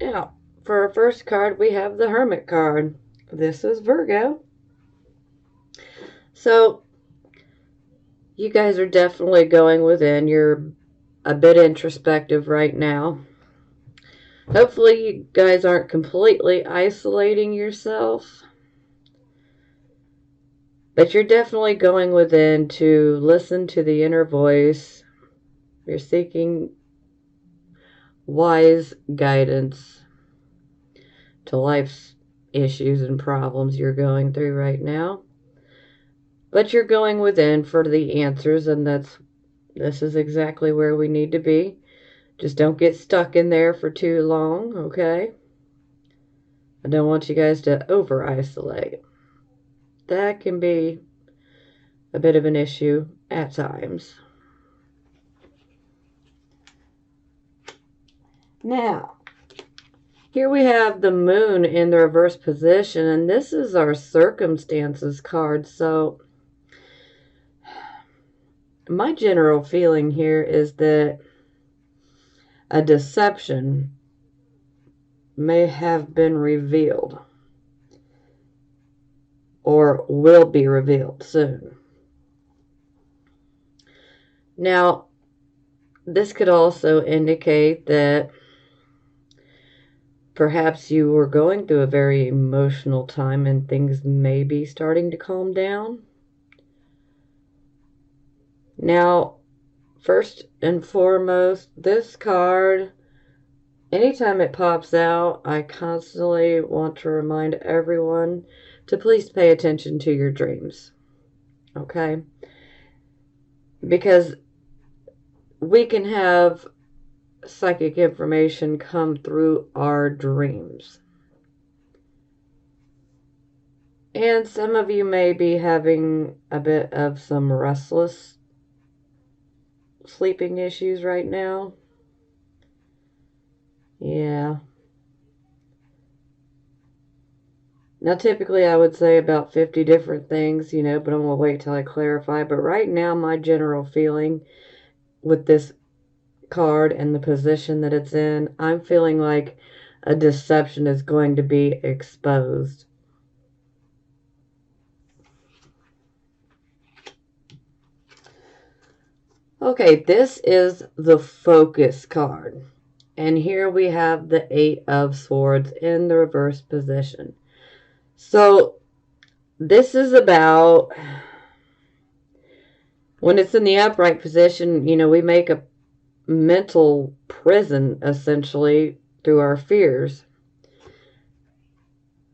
Now, for our first card, we have the Hermit card. This is Virgo. So, you guys are definitely going within. You're a bit introspective right now. Hopefully, you guys aren't completely isolating yourself. But you're definitely going within to listen to the inner voice. You're seeking wise guidance to life's issues and problems you're going through right now. But you're going within for the answers, and this is exactly where we need to be. Just don't get stuck in there for too long, okay? I don't want you guys to over-isolate. That can be a bit of an issue at times. Now, here we have the moon in the reverse position, and this is our circumstances card. So, my general feeling here is that a deception may have been revealed or will be revealed soon. Now, this could also indicate that perhaps you were going through a very emotional time and things may be starting to calm down. Now, first and foremost, this card, anytime it pops out, I constantly want to remind everyone to please pay attention to your dreams. Okay? Because we can have psychic information come through our dreams. And some of you may be having a bit of some restless sleeping issues right now. Yeah. Now, typically I would say about 50 different things, but I'm going to wait till I clarify. But right now, my general feeling with this card and the position that it's in, I'm feeling like a deception is going to be exposed. Okay, this is the Focus card. And here we have the Eight of Swords in the reverse position. So, this is about, when it's in the upright position, we make a mental prison, essentially, through our fears.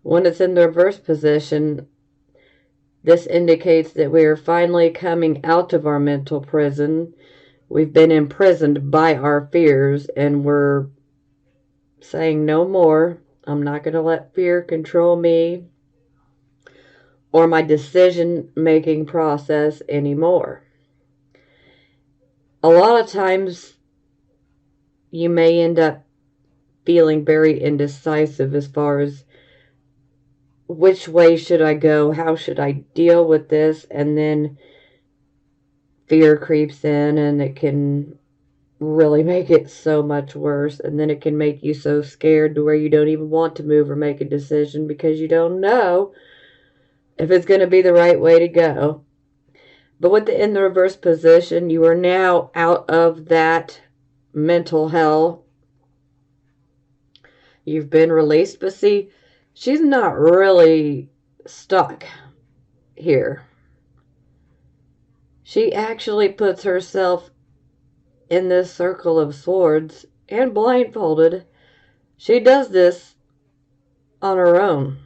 When it's in the reverse position, this indicates that we are finally coming out of our mental prison. We've been imprisoned by our fears, and we're saying no more. I'm not going to let fear control me or my decision-making process anymore. A lot of times, you may end up feeling very indecisive as far as which way should I go, how should I deal with this, and then fear creeps in and it can really make it so much worse, and then it can make you so scared to where you don't even want to move or make a decision because you don't know if it's going to be the right way to go. But with in the reverse position, you are now out of that mental hell. You've been released, but see, she's not really stuck here. She actually puts herself in this circle of swords and blindfolded. She does this on her own.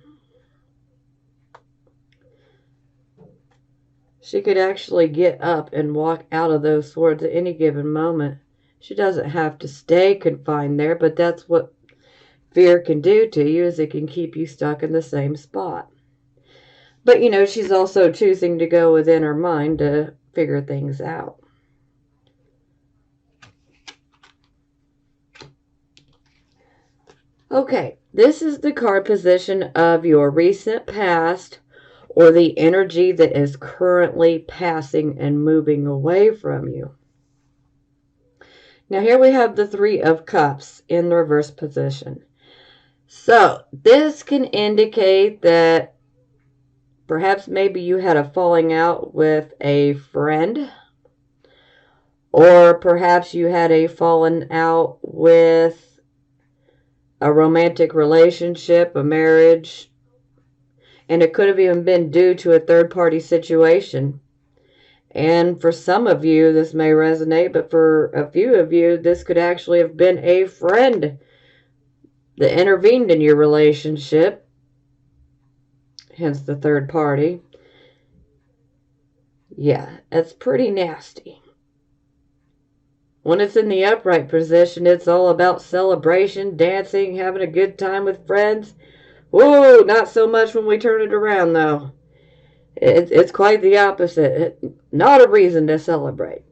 She could actually get up and walk out of those swords at any given moment. She doesn't have to stay confined there, but that's what fear can do to you, is it can keep you stuck in the same spot. But, she's also choosing to go within her mind to figure things out. Okay, this is the card position of your recent past, or the energy that is currently passing and moving away from you. Now here we have the Three of Cups in the reverse position. So, this can indicate that perhaps maybe you had a falling out with a friend, or perhaps you had a falling out with a romantic relationship, a marriage, and it could have even been due to a third party situation. And for some of you, this may resonate, but for a few of you, this could actually have been a friend that intervened in your relationship, hence the third party. Yeah, it's pretty nasty. When it's in the upright position, it's all about celebration, dancing, having a good time with friends. Whoa, not so much when we turn it around, though. It's quite the opposite. Not a reason to celebrate.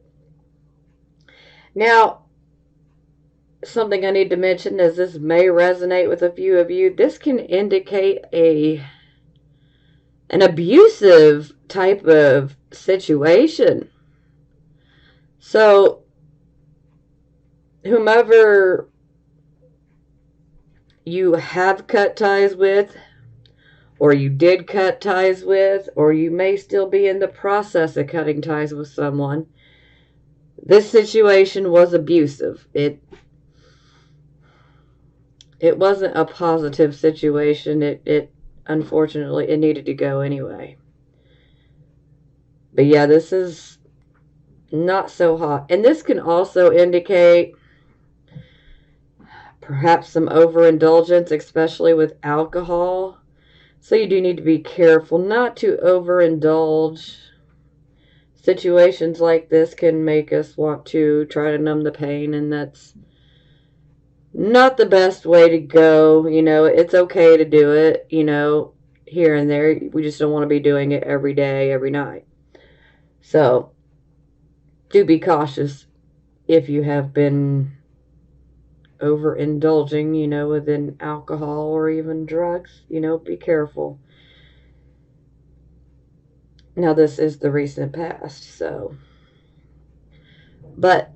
Now, something I need to mention, as this may resonate with a few of you, this can indicate an abusive type of situation. So, whomever you have cut ties with, or you did cut ties with, or you may still be in the process of cutting ties with someone, this situation was abusive. It wasn't a positive situation. It unfortunately, it needed to go anyway. But yeah, this is not so hot. And this can also indicate perhaps some overindulgence, especially with alcohol. So you do need to be careful not to overindulge. Situations like this can make us want to try to numb the pain, and that's not the best way to go. It's okay to do it, here and there. We just don't want to be doing it every day, every night. So, do be cautious if you have been overindulging, within alcohol or even drugs. Be careful. Now, this is the recent past, so. But,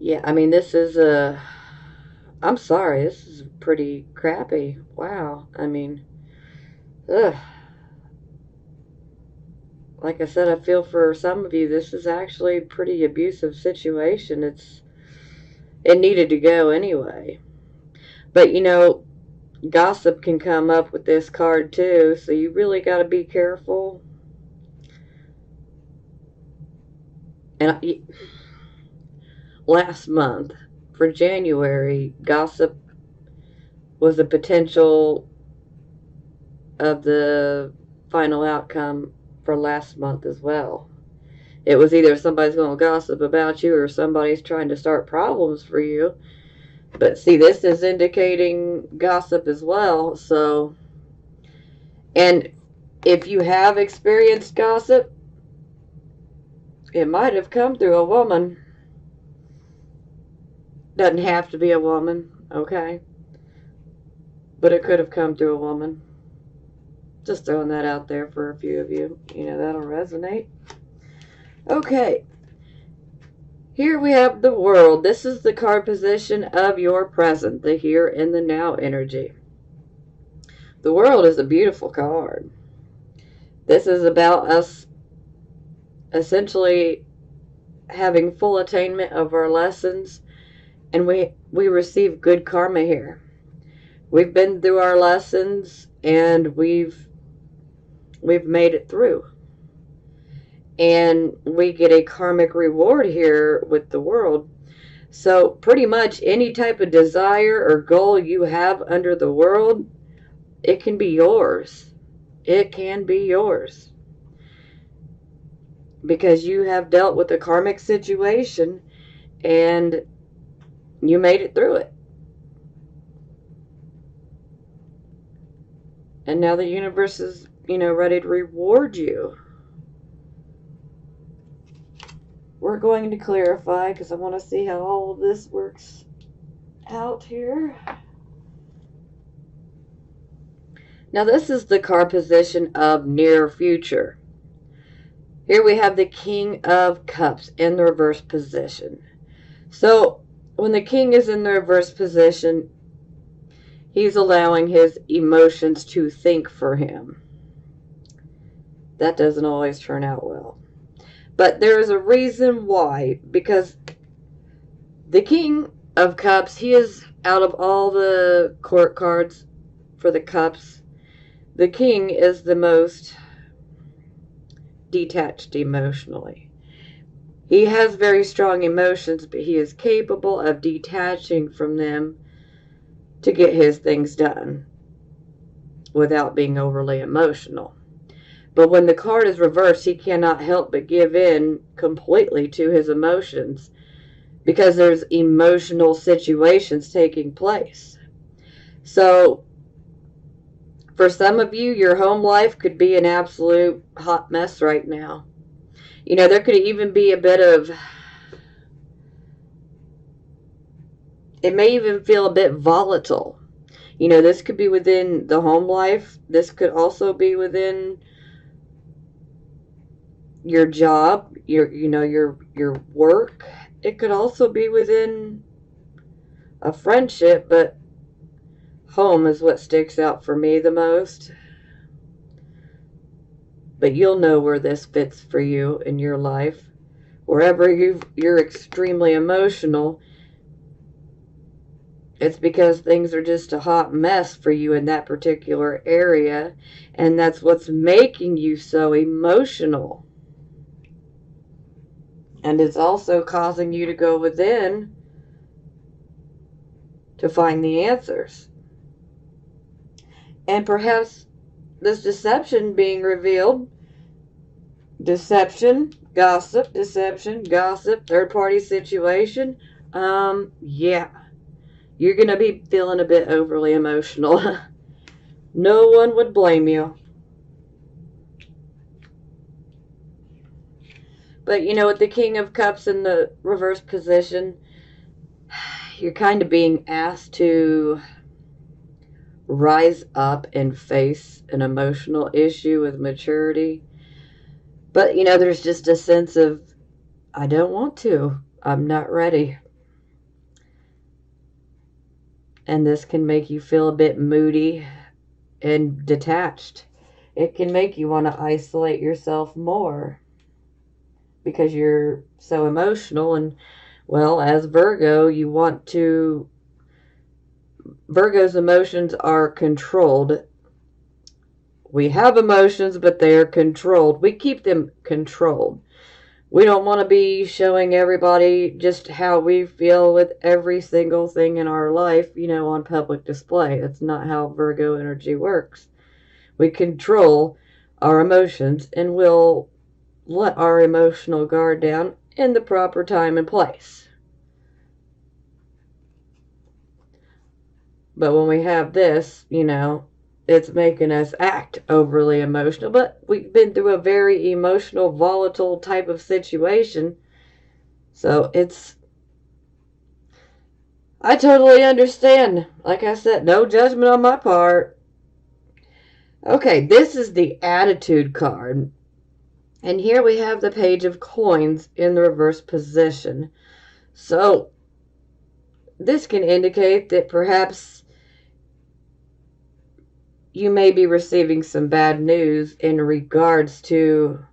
yeah, I mean, this is I'm sorry, this is pretty crappy. Wow. I mean, ugh. Like I said, I feel for some of you, this is actually a pretty abusive situation. It needed to go anyway. But gossip can come up with this card too, so you really got to be careful. And last month, for January, gossip was a potential of the final outcome for last month as well. It was either somebody's going to gossip about you or somebody's trying to start problems for you. But see, this is indicating gossip as well. So, and if you have experienced gossip, it might have come through a woman. Doesn't have to be a woman, okay? But it could have come through a woman. Just throwing that out there for a few of you. That'll resonate. Okay. Here we have the World. This is the card position of your present, the here and the now energy. The World is a beautiful card. This is about us essentially having full attainment of our lessons, and we receive good karma here. We've been through our lessons, and we've made it through. And we get a karmic reward here with the World. So pretty much any type of desire or goal you have under the World, it can be yours. It can be yours. Because you have dealt with a karmic situation and you made it through it. And now the universe is, ready to reward you. We're going to clarify because I want to see how all of this works out here. Now this is the card position of near future. Here we have the King of Cups in the reverse position. So when the king is in the reverse position, he's allowing his emotions to think for him. That doesn't always turn out well. But there is a reason why, because the King of Cups, he is, out of all the court cards for the cups, the king is the most detached emotionally. He has very strong emotions, but he is capable of detaching from them to get his things done without being overly emotional. But when the card is reversed, he cannot help but give in completely to his emotions because there's emotional situations taking place. So for some of you, your home life could be an absolute hot mess right now. You know, there could even be a bit of, it may even feel a bit volatile. You know, this could be within the home life. This could also be within your job, your work. It could also be within a friendship, but home is what sticks out for me the most. But you'll know where this fits for you in your life. Wherever you're extremely emotional, it's because things are just a hot mess for you in that particular area, and that's what's making you so emotional. And it's also causing you to go within to find the answers. And perhaps this deception being revealed, deception, gossip, third party situation, yeah, you're going to be feeling a bit overly emotional. No one would blame you. But you know, with the King of Cups in the reverse position, you're kind of being asked to rise up and face an emotional issue with maturity. But you know, there's just a sense of, I don't want to. I'm not ready. And this can make you feel a bit moody and detached. It can make you want to isolate yourself more because you're so emotional. And well, as Virgo, Virgo's emotions are controlled. We have emotions, but they are controlled. We keep them controlled. We don't want to be showing everybody just how we feel with every single thing in our life, on public display. That's not how Virgo energy works. We control our emotions and we'll let our emotional guard down in the proper time and place. But when we have this, it's making us act overly emotional. But we've been through a very emotional, volatile type of situation. So I totally understand. Like I said, no judgment on my part. Okay, this is the attitude card. And here we have the Page of Coins in the reverse position. So this can indicate that perhaps you may be receiving some bad news in regards to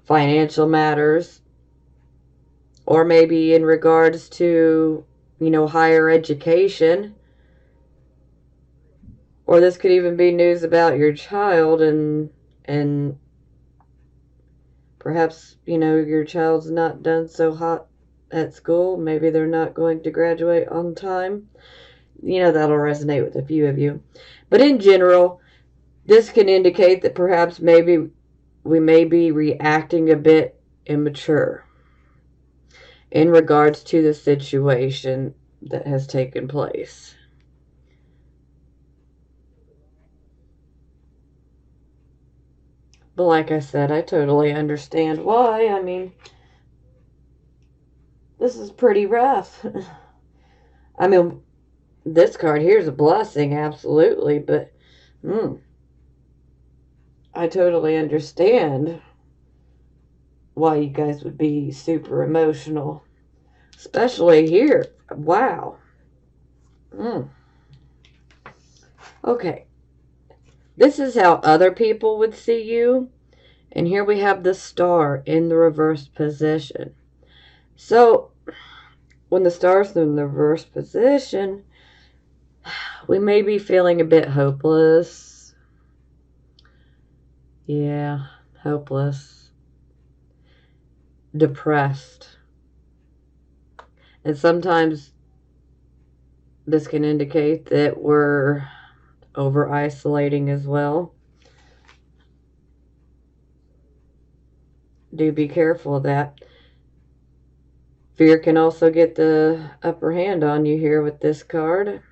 financial matters, or maybe in regards to, higher education. Or this could even be news about your child and perhaps, your child's not done so hot at school. Maybe they're not going to graduate on time. That'll resonate with a few of you. But in general, this can indicate that perhaps maybe we may be reacting a bit immature in regards to the situation that has taken place. But like I said, I totally understand why. I mean, this is pretty rough. I mean, this card here is a blessing, absolutely, but I totally understand why you guys would be super emotional. Especially here. Wow. Okay. This is how other people would see you. And here we have the star in the reversed position. So, when the star's in the reversed position, we may be feeling a bit hopeless. Yeah, hopeless. Depressed. And sometimes this can indicate that we're over-isolating as well. Do be careful of that. Fear can also get the upper hand on you here with this card.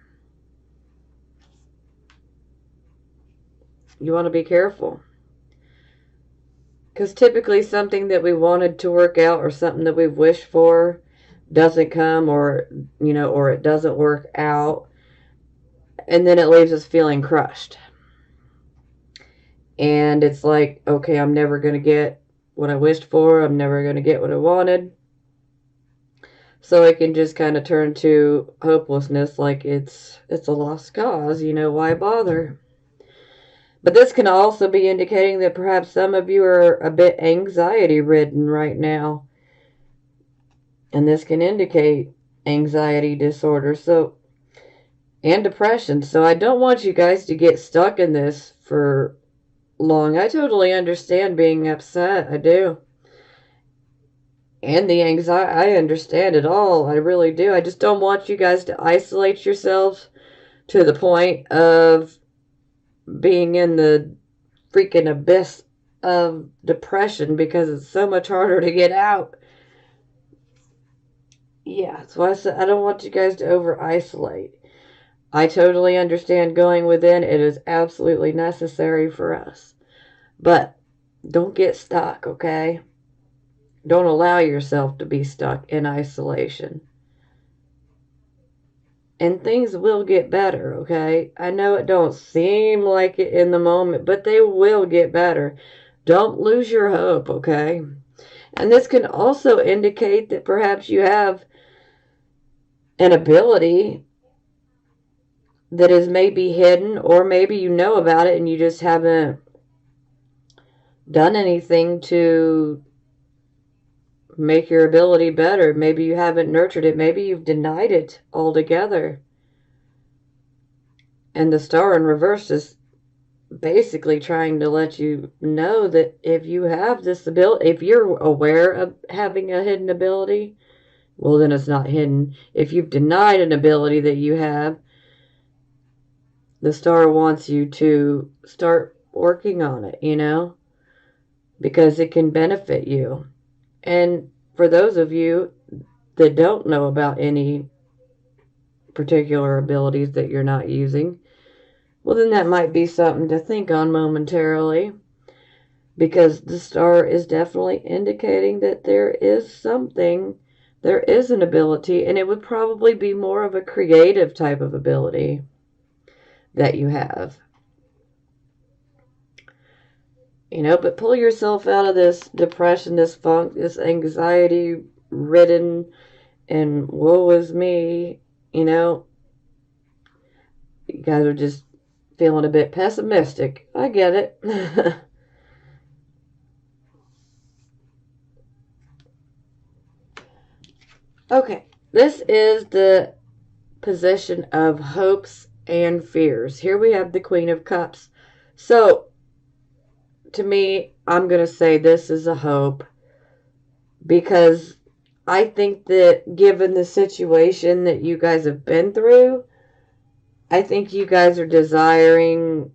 You want to be careful. Because typically something that we wanted to work out or something that we've wished for doesn't come, or, or it doesn't work out. And then it leaves us feeling crushed. And it's like, okay, I'm never going to get what I wished for. I'm never going to get what I wanted. So it can just kind of turn to hopelessness, like it's a lost cause, why bother? But this can also be indicating that perhaps some of you are a bit anxiety-ridden right now. And this can indicate anxiety disorder, and depression. So I don't want you guys to get stuck in this for long. I totally understand being upset. I do. And the anxiety, I understand it all. I really do. I just don't want you guys to isolate yourselves to the point of being in the freaking abyss of depression, because it's so much harder to get out. Yeah, so I said I don't want you guys to over-isolate. I totally understand going within. It is absolutely necessary for us. But don't get stuck, okay? Don't allow yourself to be stuck in isolation. And things will get better, okay? I know it don't seem like it in the moment, but they will get better. Don't lose your hope, okay? And this can also indicate that perhaps you have an ability that is maybe hidden, or maybe you know about it and you just haven't done anything to make your ability better. Maybe you haven't nurtured it. Maybe you've denied it altogether. And the star in reverse is basically trying to let you know that if you have this ability, if you're aware of having a hidden ability, well, then it's not hidden. If you've denied an ability that you have, the star wants you to start working on it, because it can benefit you. And for those of you that don't know about any particular abilities that you're not using, well, then that might be something to think on momentarily, because the star is definitely indicating that there is an ability, and it would probably be more of a creative type of ability that you have. But pull yourself out of this depression, this funk, this anxiety-ridden, and woe is me, You guys are just feeling a bit pessimistic. I get it. Okay, this is the position of hopes and fears. Here we have the Queen of Cups. So, to me, I'm going to say this is a hope, because I think that given the situation that you guys have been through, I think you guys are desiring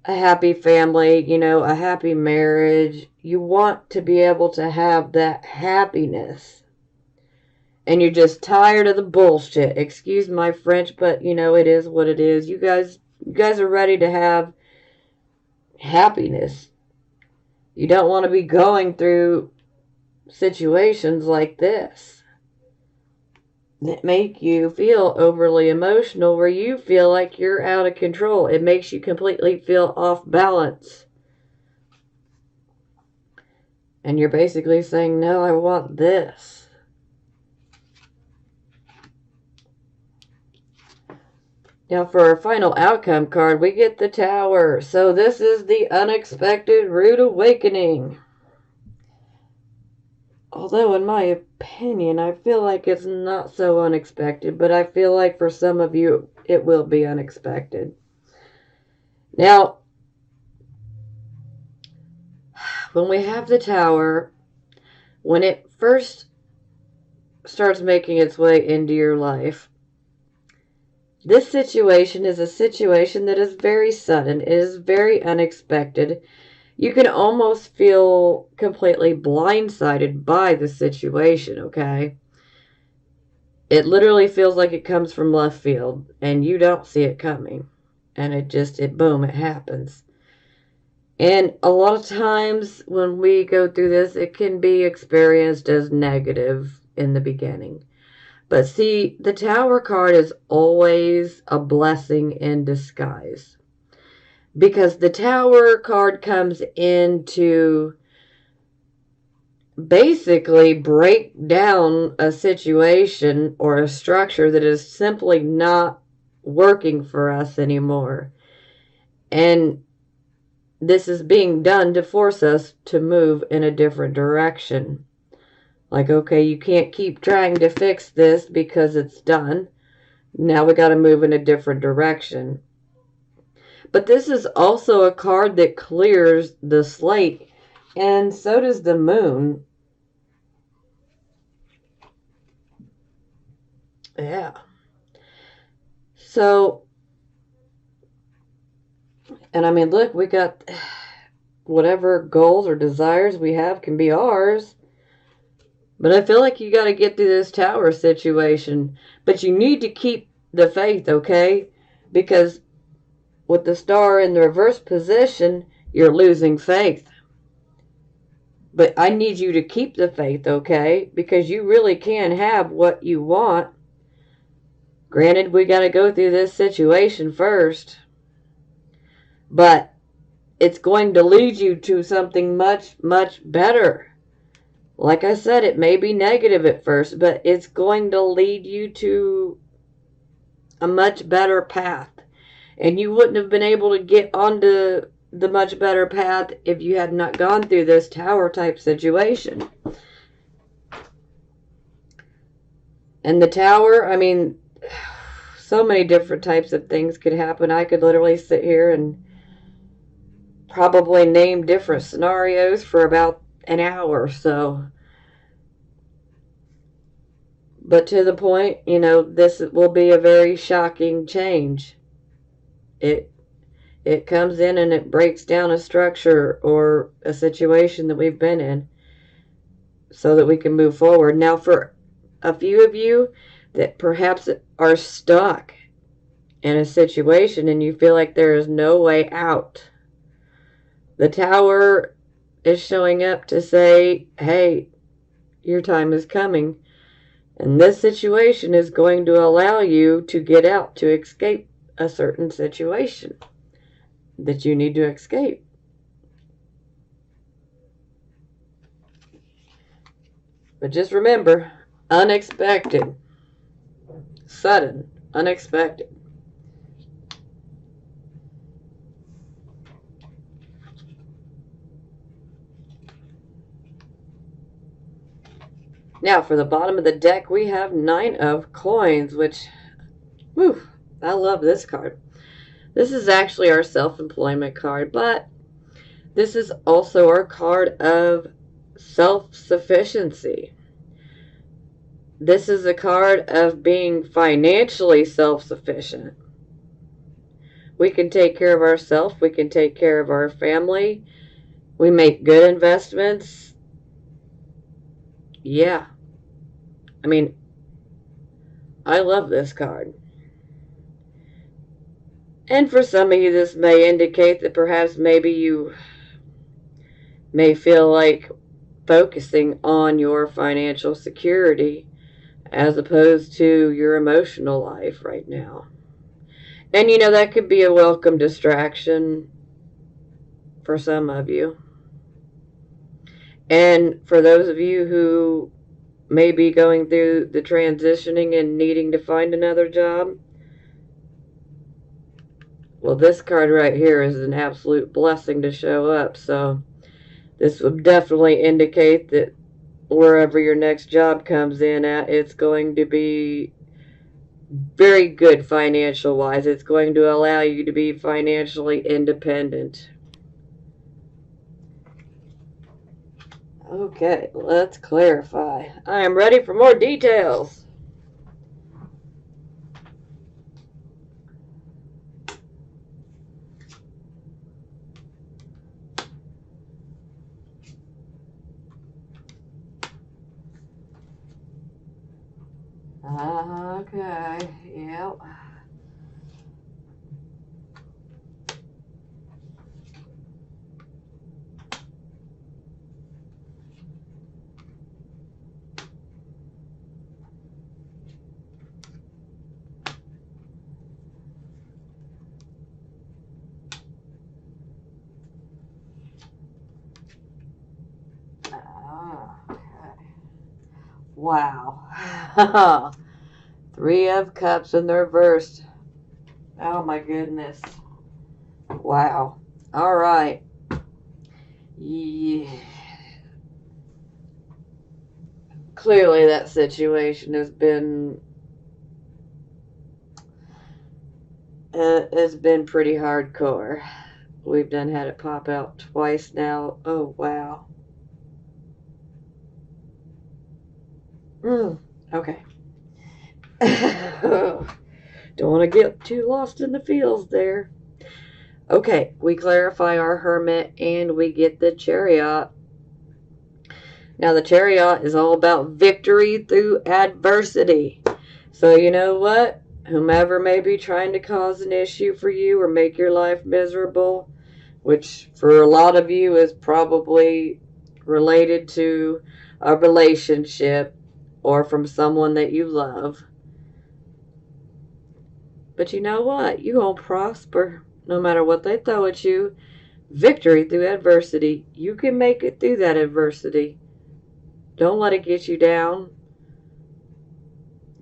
a happy family, a happy marriage. You want to be able to have that happiness. And you're just tired of the bullshit. Excuse my French, but it is what it is. You guys are ready to have happiness. You don't want to be going through situations like this that make you feel overly emotional, where you feel like you're out of control. It makes you completely feel off balance. And you're basically saying, no, I want this. Now for our final outcome card, we get the Tower. So this is the unexpected rude awakening. Although, in my opinion, I feel like it's not so unexpected, but I feel like for some of you, it will be unexpected. Now, when we have the Tower, when it first starts making its way into your life, this situation is a situation that is very sudden. It is very unexpected. You can almost feel completely blindsided by the situation, okay? It literally feels like it comes from left field and you don't see it coming. And boom, it happens. And a lot of times when we go through this, it can be experienced as negative in the beginning. But see, the Tower card is always a blessing in disguise. Because the Tower card comes in to basically break down a situation or a structure that is simply not working for us anymore. And this is being done to force us to move in a different direction. Like, okay, you can't keep trying to fix this because it's done. Now we got to move in a different direction. But this is also a card that clears the slate, and so does the moon. Yeah. So, and I mean, look, we got whatever goals or desires we have can be ours. But I feel like you got to get through this Tower situation. But you need to keep the faith, okay? Because with the Star in the reverse position, you're losing faith. But I need you to keep the faith, okay? Because you really can have what you want. Granted, we got to go through this situation first. But it's going to lead you to something much, much better. Like I said, it may be negative at first, but it's going to lead you to a much better path. And you wouldn't have been able to get onto the much better path if you had not gone through this Tower type situation. And the Tower, I mean, so many different types of things could happen. I could literally sit here and probably name different scenarios for about an hour or so. But to the point, this will be a very shocking change. It comes in and it breaks down a structure or a situation that we've been in so that we can move forward. Now, for a few of you that perhaps are stuck in a situation and you feel like there is no way out, the Tower is showing up to say, hey, your time is coming. And this situation is going to allow you to get out, to escape a certain situation that you need to escape. But just remember, unexpected, sudden, unexpected. Now, for the bottom of the deck, we have 9 of Coins, which, whew, I love this card. This is actually our self-employment card, but this is also our card of self-sufficiency. This is a card of being financially self-sufficient. We can take care of ourselves. We can take care of our family. We make good investments. Yeah. I mean, I love this card. And for some of you, this may indicate that perhaps maybe you may feel like focusing on your financial security as opposed to your emotional life right now. And that could be a welcome distraction for some of you. And for those of you who may be going through the transitioning and needing to find another job, Well, this card right here is an absolute blessing to show up, so this would definitely indicate that wherever your next job comes in at, it's going to be very good financial wise. It's going to allow you to be financially independent. Okay, let's clarify. I am ready for more details. Okay, yep. Okay. Wow. Three of Cups in the reverse. Oh my goodness. Wow. All right. Yeah. Clearly that situation has been pretty hardcore. We've done had it pop out twice now. Oh wow. Okay. Don't want to get too lost in the fields there. Okay, we clarify our Hermit and we get the Chariot. Now the Chariot is all about victory through adversity. So you know what? Whomever may be trying to cause an issue for you or make your life miserable, which for a lot of you is probably related to a relationship or from someone that you love. But you know what? You gonna prosper no matter what they throw at you. Victory through adversity. You can make it through that adversity. Don't let it get you down.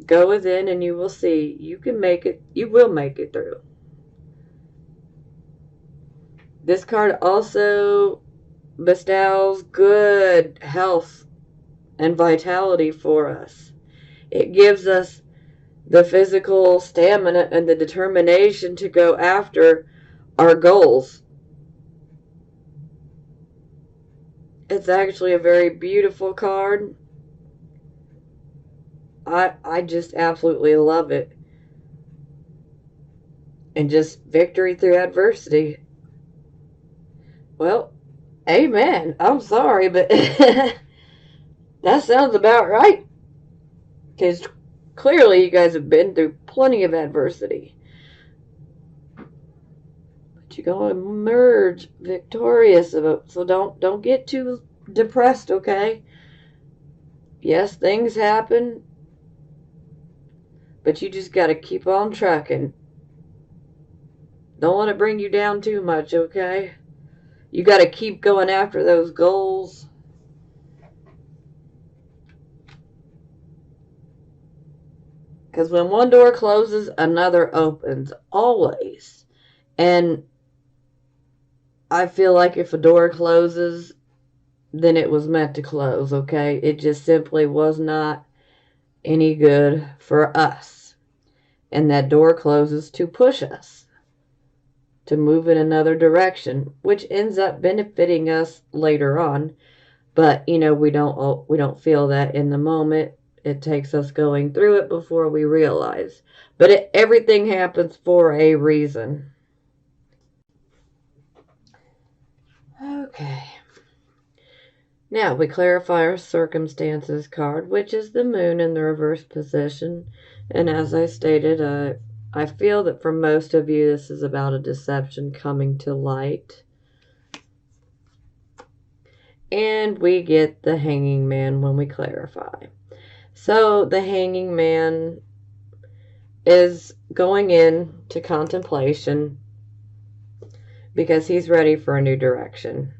Go within and you will see. You can make it. You will make it through. This card also bestows good health and vitality for us. It gives us the physical stamina and the determination to go after our goals. It's actually a very beautiful card. I just absolutely love it. And just victory through adversity. Well, amen. I'm sorry, but that sounds about right. Because clearly you guys have been through plenty of adversity. But you're going to emerge victorious. So don't get too depressed, okay? Yes, things happen. But you just got to keep on trucking. Don't let it bring you down too much, okay? You got to keep going after those goals. Because when one door closes, another opens. Always. And I feel like if a door closes, then it was meant to close, okay? It just simply was not any good for us. And that door closes to push us to move in another direction, which ends up benefiting us later on. But, you know, we don't feel that in the moment. It takes us going through it before we realize. But everything happens for a reason. Okay. Now we clarify our circumstances card, which is the moon in the reverse position. And as I stated, I feel that for most of you, this is about a deception coming to light. And we get the hanging man when we clarify. So the hanging man is going into contemplation because he's ready for a new direction.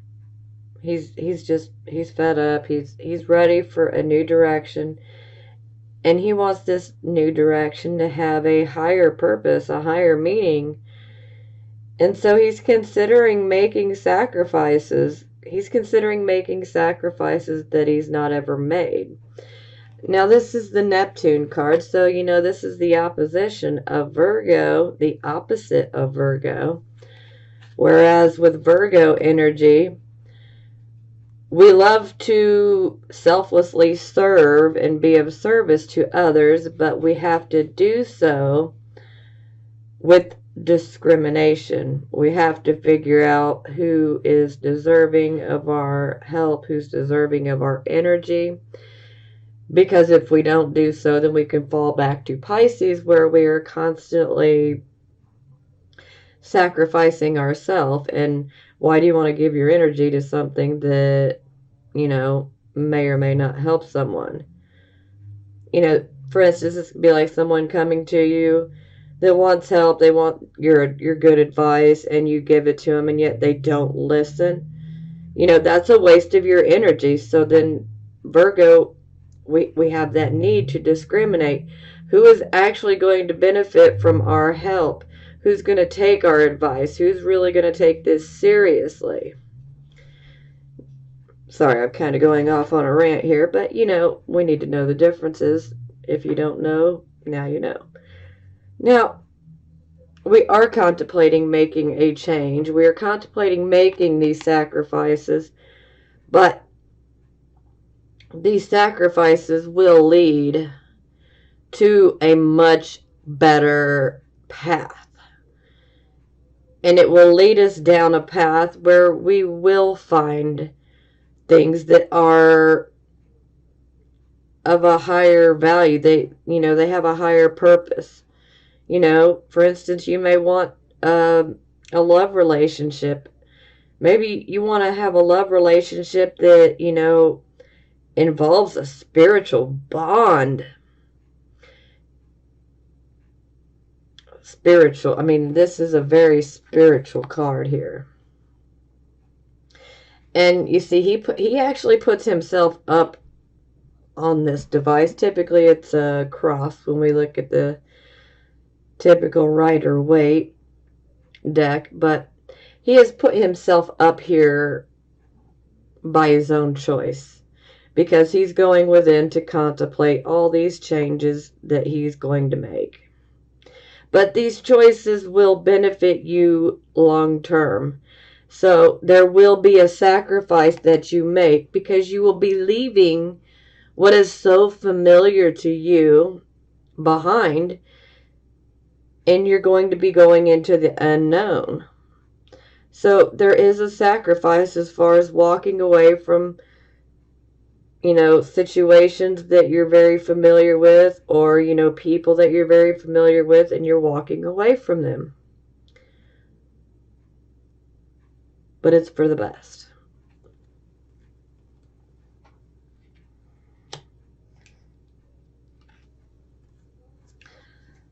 He's fed up. He's ready for a new direction. And he wants this new direction to have a higher purpose, a higher meaning. And so he's considering making sacrifices. He's considering making sacrifices that he's not ever made. Now, this is the Neptune card, so this is the opposition of Virgo, the opposite of Virgo. Whereas with Virgo energy, we love to selflessly serve and be of service to others, but we have to do so with discrimination. We have to figure out who is deserving of our help, who's deserving of our energy. Because if we don't do so, then we can fall back to Pisces, where we are constantly sacrificing ourselves. And why do you want to give your energy to something that, may or may not help someone? For instance, this could be like someone coming to you that wants help. They want your good advice, and you give it to them, and yet they don't listen. That's a waste of your energy. So then, Virgo, we have that need to discriminate. Who is actually going to benefit from our help? Who's going to take our advice? Who's really going to take this seriously? Sorry, I'm kind of going off on a rant here, but we need to know the differences. If you don't know, now you know. Now, we are contemplating making a change. We are contemplating making these sacrifices, but these sacrifices will lead to a much better path. And it will lead us down a path where we will find things that are of a higher value. They have a higher purpose. For instance, you may want a love relationship. Maybe you want to have a love relationship that, involves a spiritual bond. Spiritual. This is a very spiritual card here. And you see, he actually puts himself up on this device. Typically, it's a cross when we look at the typical Rider-Waite deck, but he has put himself up here by his own choice, because he's going within to contemplate all these changes that he's going to make. But these choices will benefit you long term. So there will be a sacrifice that you make, because you will be leaving what is so familiar to you behind, and you're going to be going into the unknown. So there is a sacrifice as far as walking away from, situations that you're very familiar with, or, people that you're very familiar with, and you're walking away from them. But it's for the best.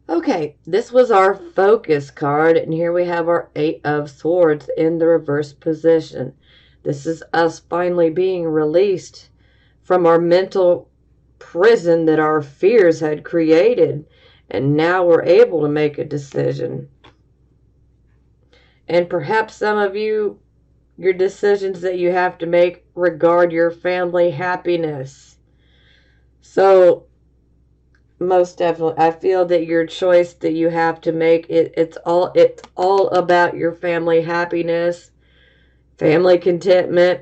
Okay, this was our focus card, and here we have our Eight of Swords in the reverse position. This is us finally being released from our mental prison that our fears had created, and now we're able to make a decision. And perhaps some of you, your decisions that you have to make regard your family happiness. So most definitely, I feel that your choice that you have to make, it's all about your family happiness, family contentment,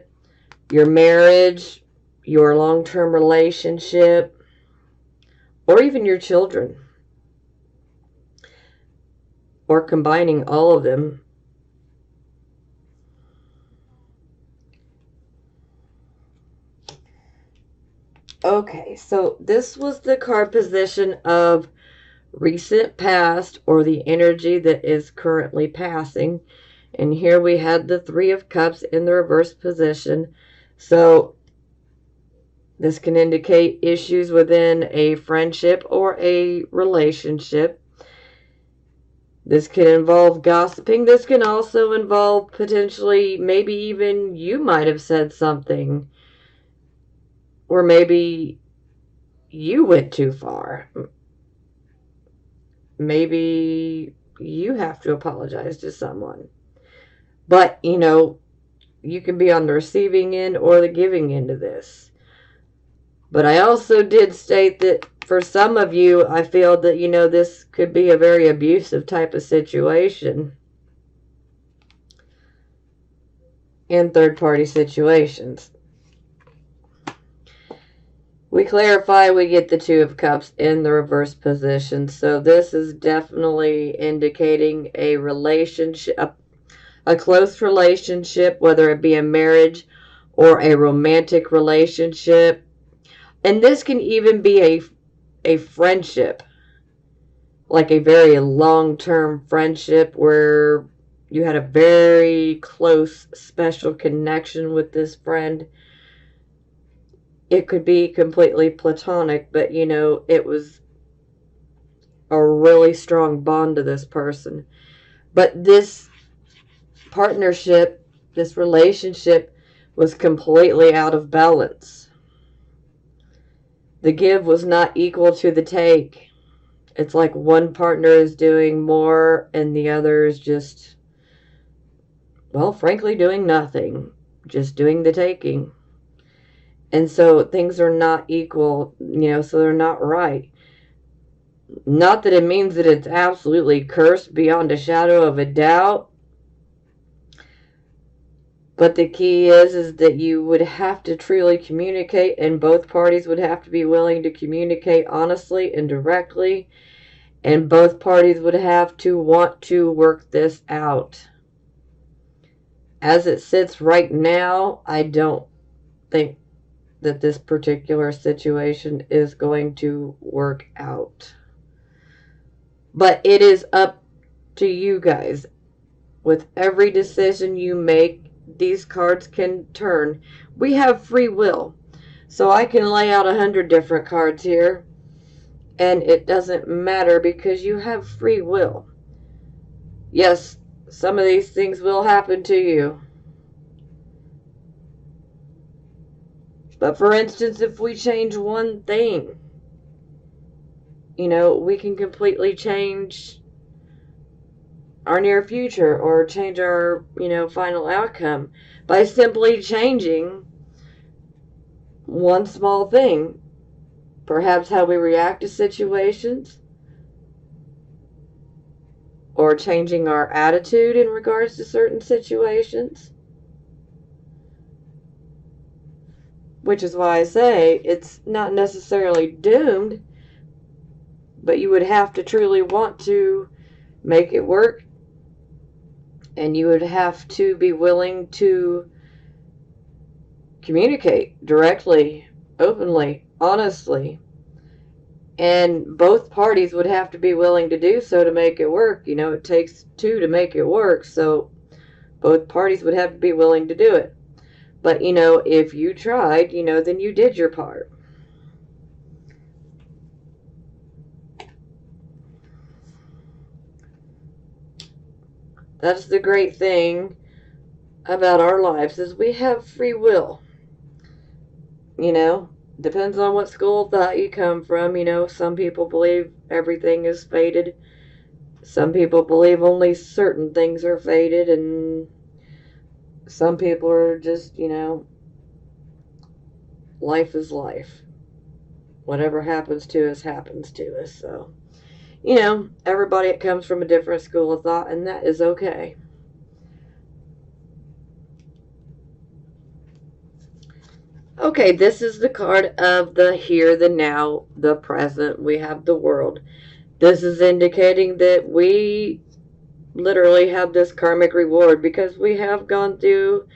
your marriage, your long-term relationship, or even your children, or combining all of them. Okay, so this was the card position of recent past, or the energy that is currently passing. And here we had the Three of Cups in the reverse position. So this can indicate issues within a friendship or a relationship. This can involve gossiping. This can also involve potentially, maybe even you might have said something, or maybe you went too far. Maybe you have to apologize to someone. But, you can be on the receiving end or the giving end of this. But I also did state that for some of you, I feel that, this could be a very abusive type of situation in third-party situations. We clarify, we get the Two of Cups in the reverse position. So this is definitely indicating a relationship, a close relationship, whether it be a marriage or a romantic relationship. And this can even be a friendship, like a very long-term friendship where you had a very close, special connection with this friend. It could be completely platonic, but, it was a really strong bond to this person. But this partnership, this relationship, was completely out of balance. The give was not equal to the take. It's like one partner is doing more and the other is just, well, frankly, doing nothing. Just doing the taking. And so things are not equal, so they're not right. Not that it means that it's absolutely cursed beyond a shadow of a doubt. But the key is that you would have to truly communicate, and both parties would have to be willing to communicate honestly and directly. And both parties would have to want to work this out. As it sits right now, I don't think that this particular situation is going to work out. But it is up to you guys. With every decision you make, these cards can turn. We have free will. So I can lay out 100 different cards here. And it doesn't matter because you have free will. Yes, some of these things will happen to you. But for instance, if we change one thing, we can completely change our near future or change our, final outcome by simply changing one small thing. Perhaps how we react to situations, or changing our attitude in regards to certain situations. Which is why I say it's not necessarily doomed, but you would have to truly want to make it work, and you would have to be willing to communicate directly, openly, honestly. And both parties would have to be willing to do so to make it work. It takes two to make it work, so both parties would have to be willing to do it. But, if you tried, then you did your part. That's the great thing about our lives, is we have free will. Depends on what school of thought you come from. Some people believe everything is fated. Some people believe only certain things are fated, and some people are just, life is life. Whatever happens to us, happens to us. So, everybody comes from a different school of thought, and that is okay. Okay, this is the card of the here, the now, the present. We have the world. This is indicating that we literally have this karmic reward because we have gone through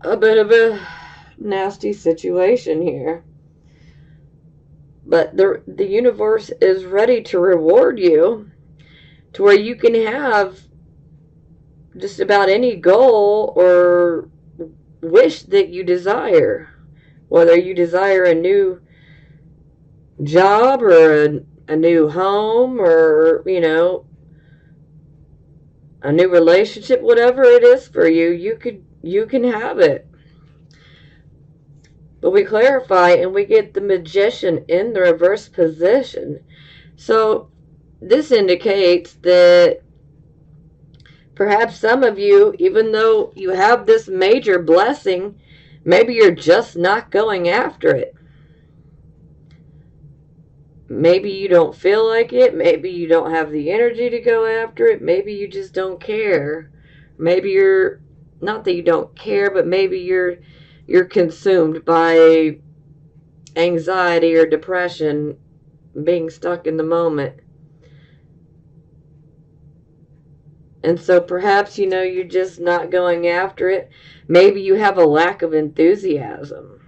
a bit of a nasty situation here. But the universe is ready to reward you to where you can have just about any goal or wish that you desire. Whether you desire a new job or a new home or, a new relationship, whatever it is for you, you can have it. But we clarify and we get the Magician in the reverse position. So this indicates that perhaps some of you, even though you have this major blessing, maybe you're just not going after it. Maybe you don't feel like it. Maybe you don't have the energy to go after it. Maybe you just don't care. Maybe you're, not that you don't care, but maybe you're consumed by anxiety or depression, being stuck in the moment. And so perhaps, you're just not going after it. Maybe you have a lack of enthusiasm.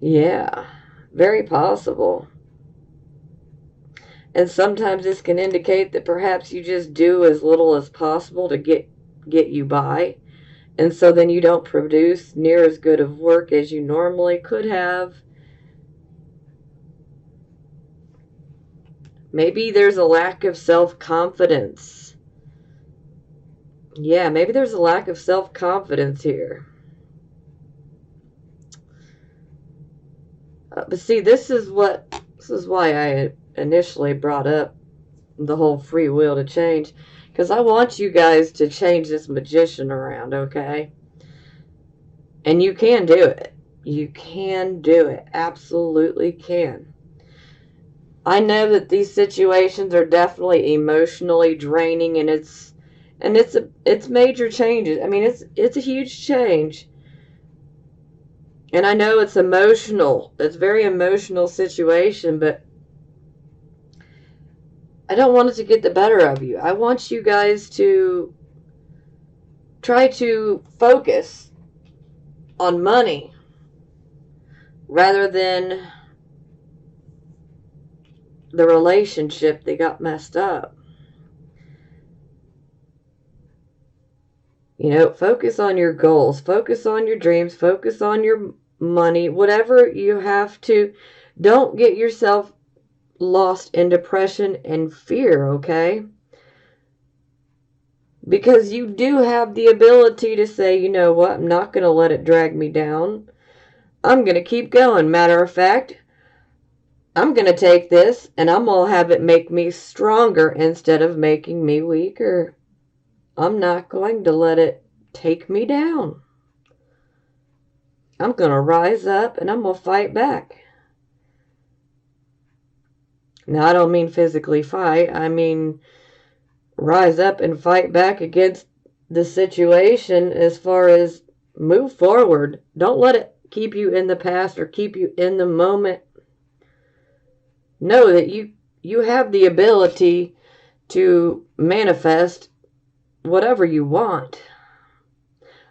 Yeah, very possible. And sometimes this can indicate that perhaps you just do as little as possible to get you by. And so then you don't produce near as good of work as you normally could have. Maybe there's a lack of self-confidence. Yeah, maybe there's a lack of self-confidence here. But see, this is why I initially brought up the whole free will to change, because I want you guys to change this magician around, okay? And you can do it. You can do it. Absolutely can. I know that these situations are definitely emotionally draining, and it's major changes. I mean, it's a huge change. And I know it's emotional. It's a very emotional situation, but I don't want it to get the better of you. I want you guys to try to focus on money rather than the relationship that got messed up. Focus on your goals, focus on your dreams, focus on your money, whatever you have to. Don't get yourself lost in depression and fear, okay? Because you do have the ability to say, you know what, I'm not going to let it drag me down. I'm going to keep going. Matter of fact, I'm going to take this and I'm going to have it make me stronger instead of making me weaker. I'm not going to let it take me down. I'm going to rise up and I'm going to fight back. Now, I don't mean physically fight. I mean rise up and fight back against the situation as far as move forward. Don't let it keep you in the past or keep you in the moment. Know that you have the ability to manifest whatever you want.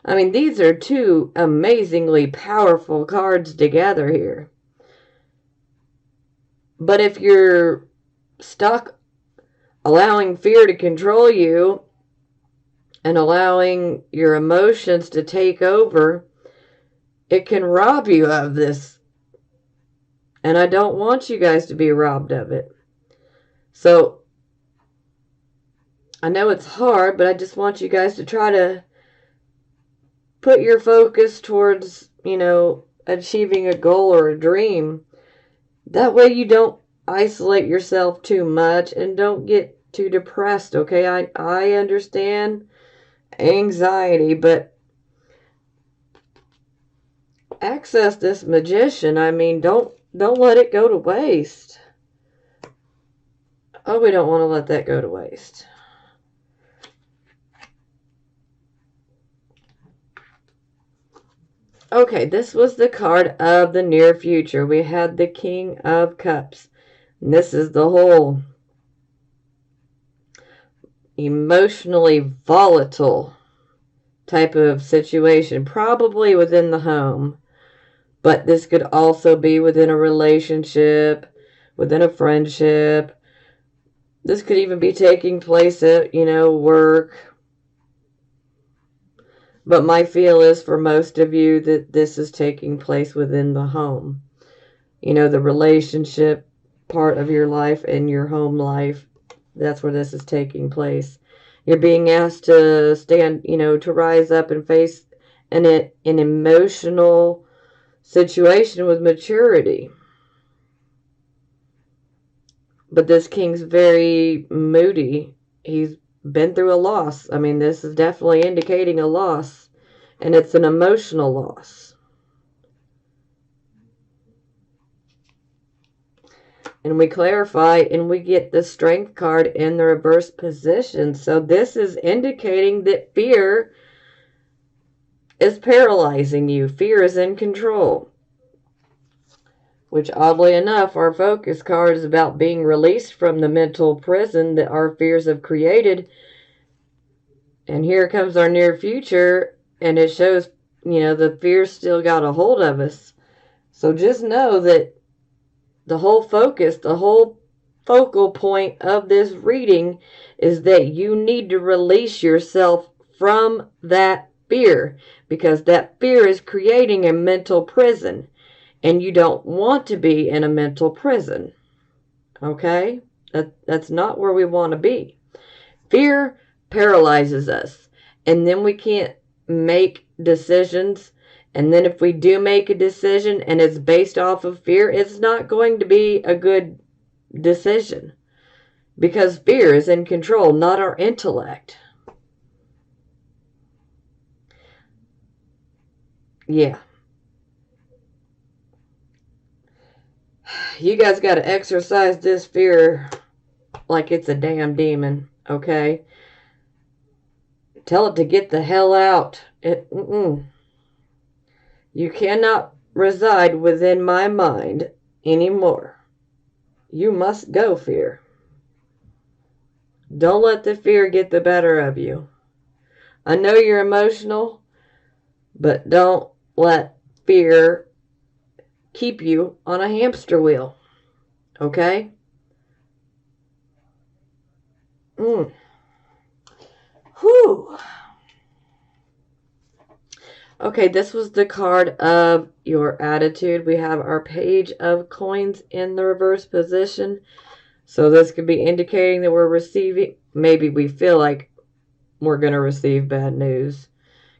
I mean, these are two amazingly powerful cards together here. But if you're stuck allowing fear to control you and allowing your emotions to take over, it can rob you of this. And I don't want you guys to be robbed of it. So, I know it's hard, but I just want you guys to try to put your focus towards, achieving a goal or a dream. That way you don't isolate yourself too much and don't get too depressed, okay? I understand anxiety, but access this magician. I mean, don't let it go to waste. Oh, we don't want to let that go to waste. Okay, this was the card of the near future. We had the King of Cups. And this is the whole emotionally volatile type of situation, probably within the home. But this could also be within a relationship, within a friendship. This could even be taking place at, work. But my feel is for most of you that this is taking place within the home. The relationship part of your life and your home life, that's where this is taking place. You're being asked to stand, to rise up and face an emotional situation with maturity. But this king's very moody. He's been through a loss. I mean, this is definitely indicating a loss. And it's an emotional loss. And we clarify and we get the Strength card in the reverse position. So this is indicating that fear is paralyzing you. Fear is in control. Which, oddly enough, our focus card is about being released from the mental prison that our fears have created. And here comes our near future, and it shows, the fear still got a hold of us. So just know that the whole focus, the whole focal point of this reading is that you need to release yourself from that fear, because that fear is creating a mental prison. And you don't want to be in a mental prison. Okay? That's not where we want to be. Fear paralyzes us. And then we can't make decisions. And then if we do make a decision and it's based off of fear, it's not going to be a good decision. Because fear is in control, not our intellect. Yeah. You guys got to exercise this fear like it's a damn demon, okay? Tell it to get the hell out. You cannot reside within my mind anymore. You must go, fear. Don't let the fear get the better of you. I know you're emotional, but don't let fear keep you on a hamster wheel. Okay? Whew. Okay, this was the card of your attitude. We have our page of coins in the reverse position. So this could be indicating that we're receiving, maybe we feel like we're going to receive bad news.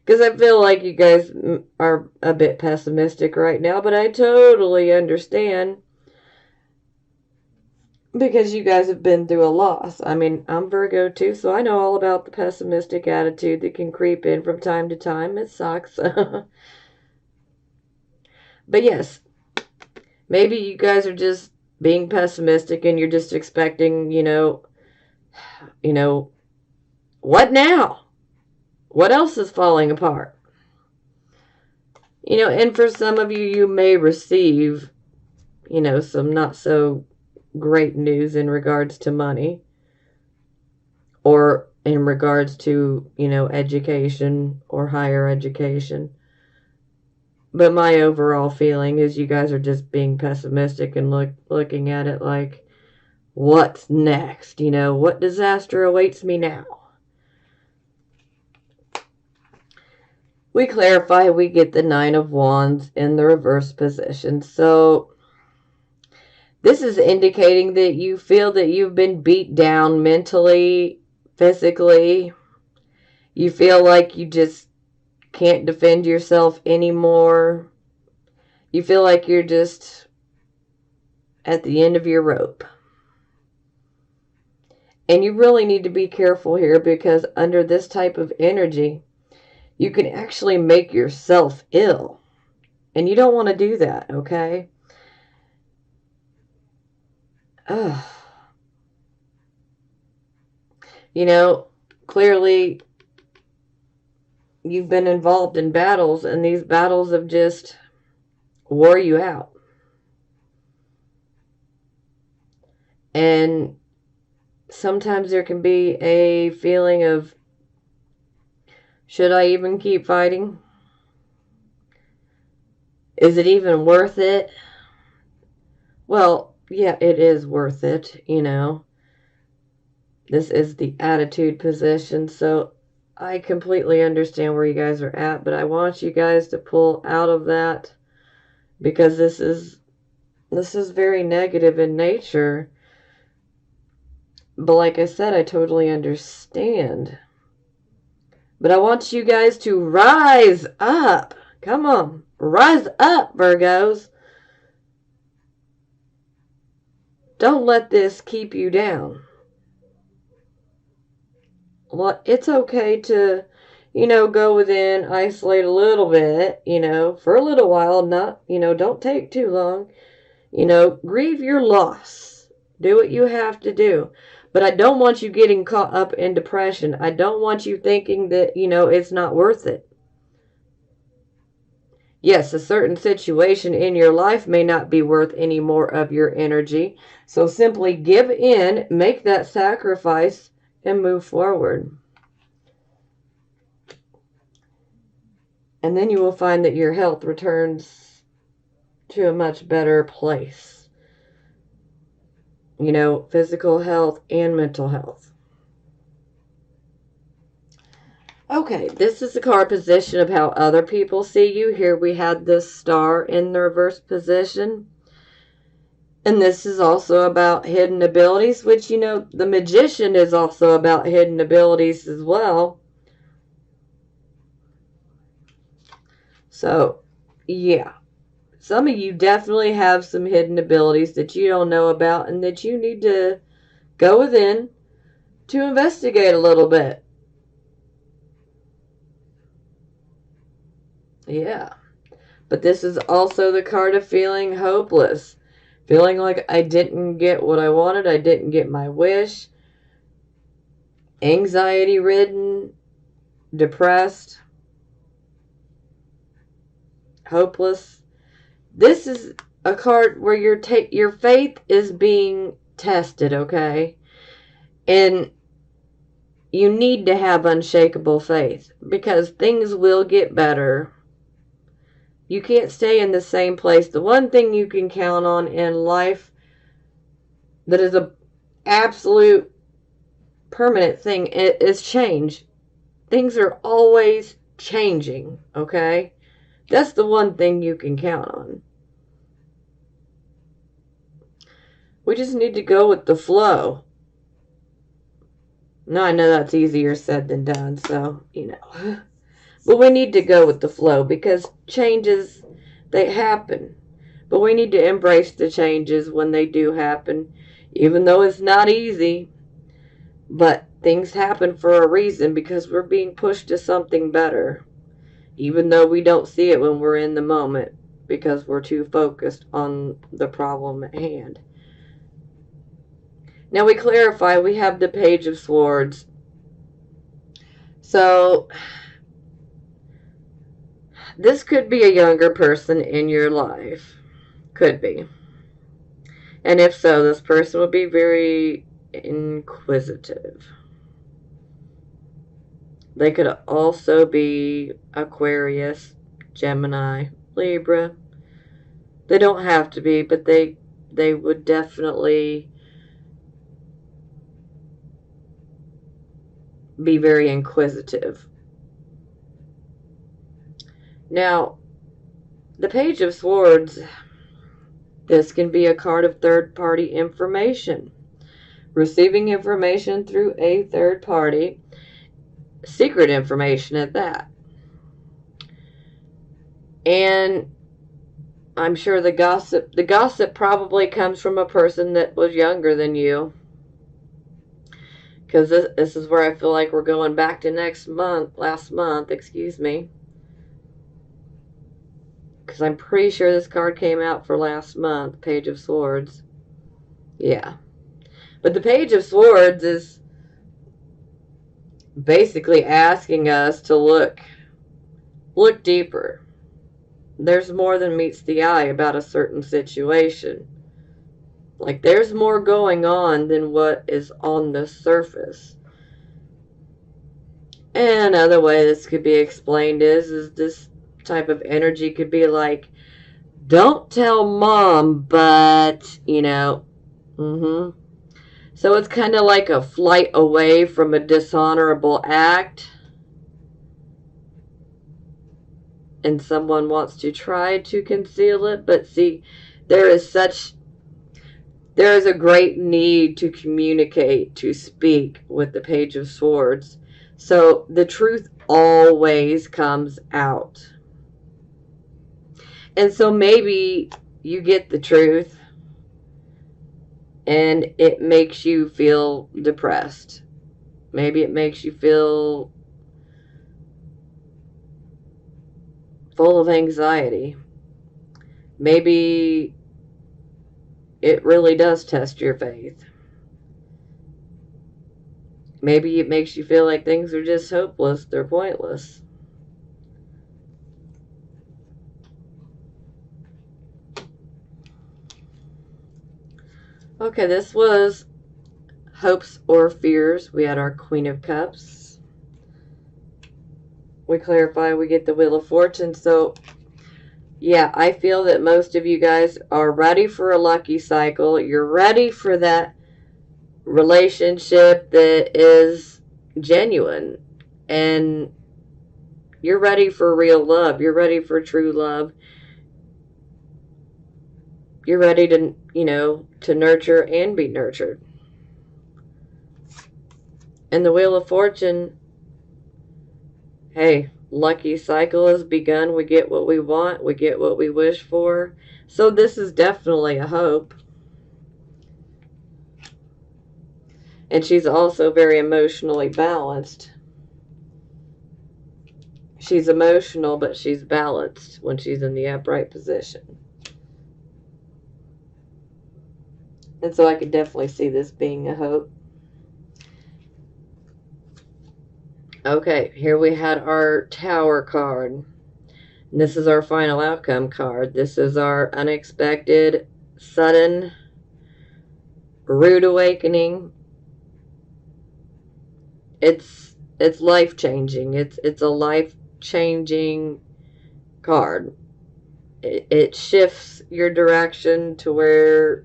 Because I feel like you guys are a bit pessimistic right now, but I totally understand. Because you guys have been through a loss. I mean, I'm Virgo too, so I know all about the pessimistic attitude that can creep in from time to time. It sucks. But yes, maybe you guys are just being pessimistic and you're just expecting, what now? What else is falling apart? And for some of you, you may receive, some not so great news in regards to money or in regards to, education or higher education. But my overall feeling is you guys are just being pessimistic and looking at it like, what's next? What disaster awaits me now? We clarify, we get the Nine of Wands in the reverse position. So this is indicating that you feel that you've been beat down mentally, physically. You feel like you just can't defend yourself anymore. You feel like you're just at the end of your rope. And you really need to be careful here, because under this type of energy, you can actually make yourself ill. And you don't want to do that, okay? Clearly you've been involved in battles, and these battles have just wore you out. And sometimes there can be a feeling of, should I even keep fighting? Is it even worth it? Well, yeah, it is worth it, This is the attitude position, so I completely understand where you guys are at, but I want you guys to pull out of that, because this is very negative in nature. But like I said, I totally understand. But I want you guys to rise up. Come on, rise up, Virgos. don't let this keep you down. Well, it's okay to, go within, isolate a little bit, for a little while, not, don't take too long. Grieve your loss. Do what you have to do. But I don't want you getting caught up in depression. I don't want you thinking that, it's not worth it. Yes, a certain situation in your life may not be worth any more of your energy. So simply give in, make that sacrifice, and move forward. And then you will find that your health returns to a much better place. Physical health and mental health. Okay, this is the card position of how other people see you. Here we had this star in the reverse position. And this is also about hidden abilities, which, the magician is also about hidden abilities as well. So, yeah. Some of you definitely have some hidden abilities that you don't know about and that you need to go within to investigate a little bit. Yeah. But this is also the card of feeling hopeless. Feeling like I didn't get what I wanted. I didn't get my wish. Anxiety-ridden. Depressed. Hopeless. This is a card where your faith is being tested, okay? And you need to have unshakable faith because things will get better. You can't stay in the same place. The one thing you can count on in life that is an absolute permanent thing is change. Things are always changing, okay? That's the one thing you can count on. We just need to go with the flow. Now, I know that's easier said than done, so, But we need to go with the flow because changes, they happen. But we need to embrace the changes when they do happen, even though it's not easy. But things happen for a reason because we're being pushed to something better, even though we don't see it when we're in the moment because we're too focused on the problem at hand. Now we clarify, we have the Page of Swords. So this could be a younger person in your life. Could be. And if so, this person would be very inquisitive. They could also be Aquarius, Gemini, Libra. They don't have to be, but they would definitely be very inquisitive. Now, the Page of Swords, this can be a card of third-party information. Receiving information through a third party, secret information at that. And I'm sure the gossip probably comes from a person that was younger than you. Because this is where I feel like we're going back to last month, excuse me. Because I'm pretty sure this card came out for last month, Page of Swords. Yeah. But the Page of Swords is basically asking us to look deeper. There's more than meets the eye about a certain situation. Like, there's more going on than what is on the surface. And another way this could be explained is this type of energy could be like, don't tell mom, but, So it's kind of like a flight away from a dishonorable act. And someone wants to try to conceal it. But see, there is a great need to communicate, to speak with the Page of Swords. So the truth always comes out. And so maybe you get the truth and it makes you feel depressed. Maybe it makes you feel full of anxiety. Maybe it really does test your faith. Maybe it makes you feel like things are just hopeless, they're pointless. Okay, this was hopes or fears. We had our Queen of Cups. We clarify, we get the Wheel of Fortune. So, yeah, I feel that most of you guys are ready for a lucky cycle. You're ready for that relationship that is genuine. And you're ready for real love. You're ready for true love. You're ready to, to nurture and be nurtured. And the Wheel of Fortune, hey, lucky cycle has begun. We get what we want. We get what we wish for. So this is definitely a hope. And she's also very emotionally balanced. She's emotional, but she's balanced when she's in the upright position. And so I could definitely see this being a hope. Okay, here we had our Tower card. And this is our final outcome card. This is our unexpected, sudden, rude awakening. It's life-changing. It's a life-changing card. It shifts your direction to where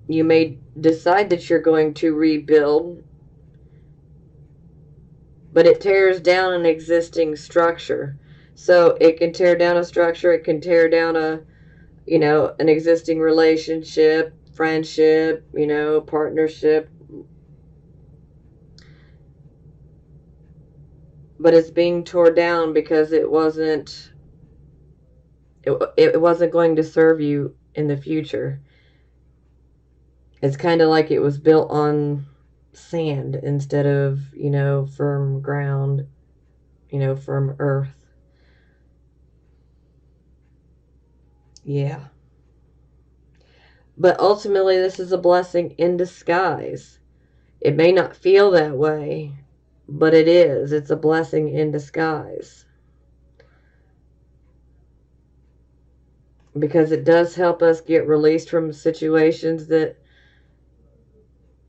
you may decide that you're going to rebuild, but it tears down an existing structure. So it can tear down a structure, it can tear down an existing relationship, friendship, partnership. But it's being torn down because it wasn't going to serve you in the future. It's kind of like it was built on sand instead of, firm ground, firm earth. Yeah. But ultimately, this is a blessing in disguise. It may not feel that way, but it is. It's a blessing in disguise. Because it does help us get released from situations that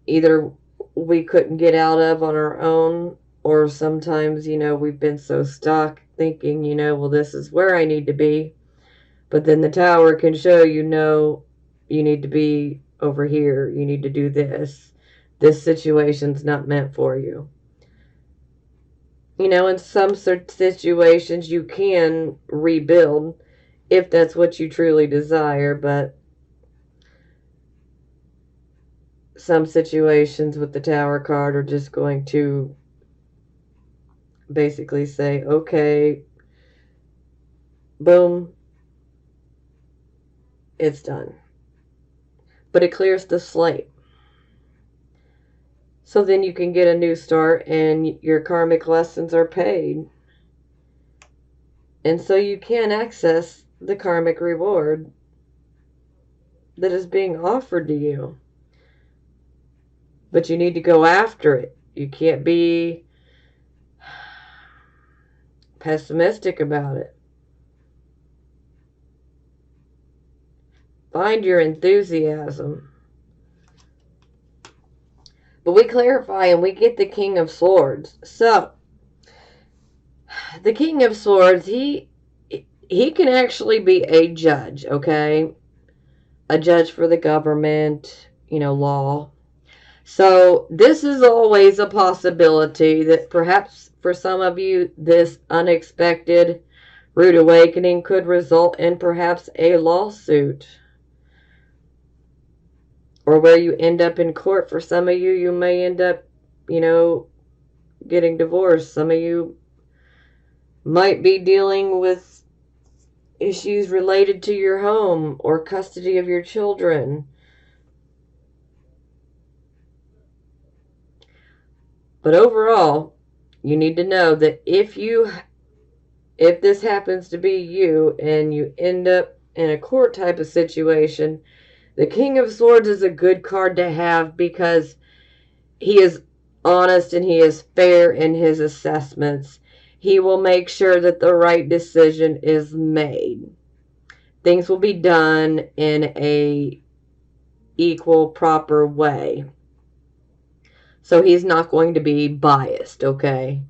either we couldn't get out of on our own, or sometimes, we've been so stuck thinking, well, this is where I need to be. But then the Tower can show you need to be over here. You need to do this. This situation's not meant for you. In some situations you can rebuild if that's what you truly desire, but some situations with the Tower card are just going to basically say, okay, boom, it's done. But it clears the slate. So then you can get a new start and your karmic lessons are paid. And so you can access the karmic reward that is being offered to you. But you need to go after it. You can't be pessimistic about it. Find your enthusiasm. But we clarify and we get the King of Swords. So, the King of Swords, he can actually be a judge, okay? A judge for the government, law. So, this is always a possibility that perhaps for some of you, this unexpected rude awakening could result in perhaps a lawsuit. Or where you end up in court. For some of you, you may end up, getting divorced. Some of you might be dealing with issues related to your home or custody of your children. But overall, you need to know that if this happens to be you and you end up in a court type of situation, the King of Swords is a good card to have because he is honest and he is fair in his assessments. He will make sure that the right decision is made. Things will be done in a equal, proper way. So he's not going to be biased, okay?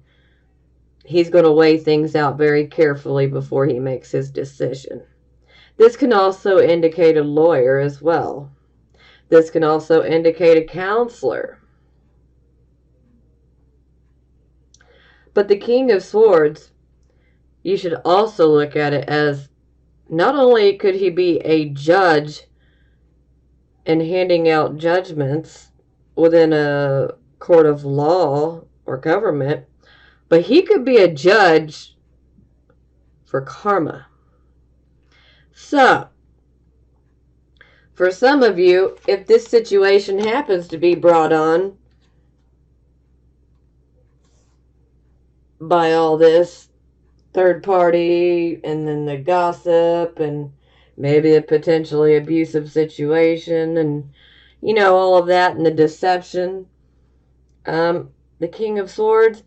He's going to weigh things out very carefully before he makes his decision. This can also indicate a lawyer as well. This can also indicate a counselor. But the King of Swords, you should also look at it as not only could he be a judge and handing out judgments within a court of law or government, but he could be a judge for karma. So, for some of you, if this situation happens to be brought on by all this third party and then the gossip and maybe a potentially abusive situation and, you know, all of that and the deception, the King of Swords,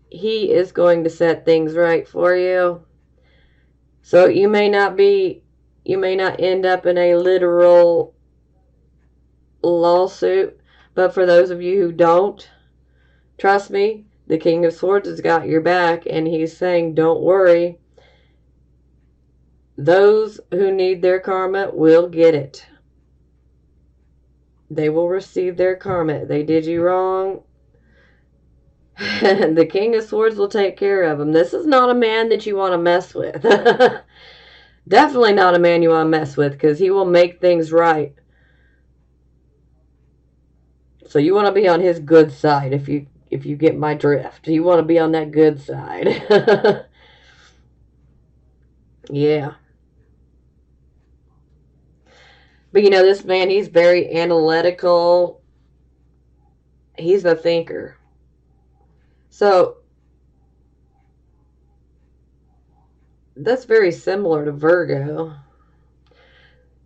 he is going to set things right for you. So you may not end up in a literal lawsuit, but for those of you who don't, trust me, the King of Swords has got your back, and he's saying, don't worry. Those who need their karma will get it. They will receive their karma. They did you wrong. The King of Swords will take care of them. This is not a man that you want to mess with. Definitely not a man you want to mess with, because he will make things right. So you want to be on his good side if you get my drift. You want to be on that good side. Yeah. But you know, this man, he's very analytical. He's a thinker. So that's very similar to Virgo.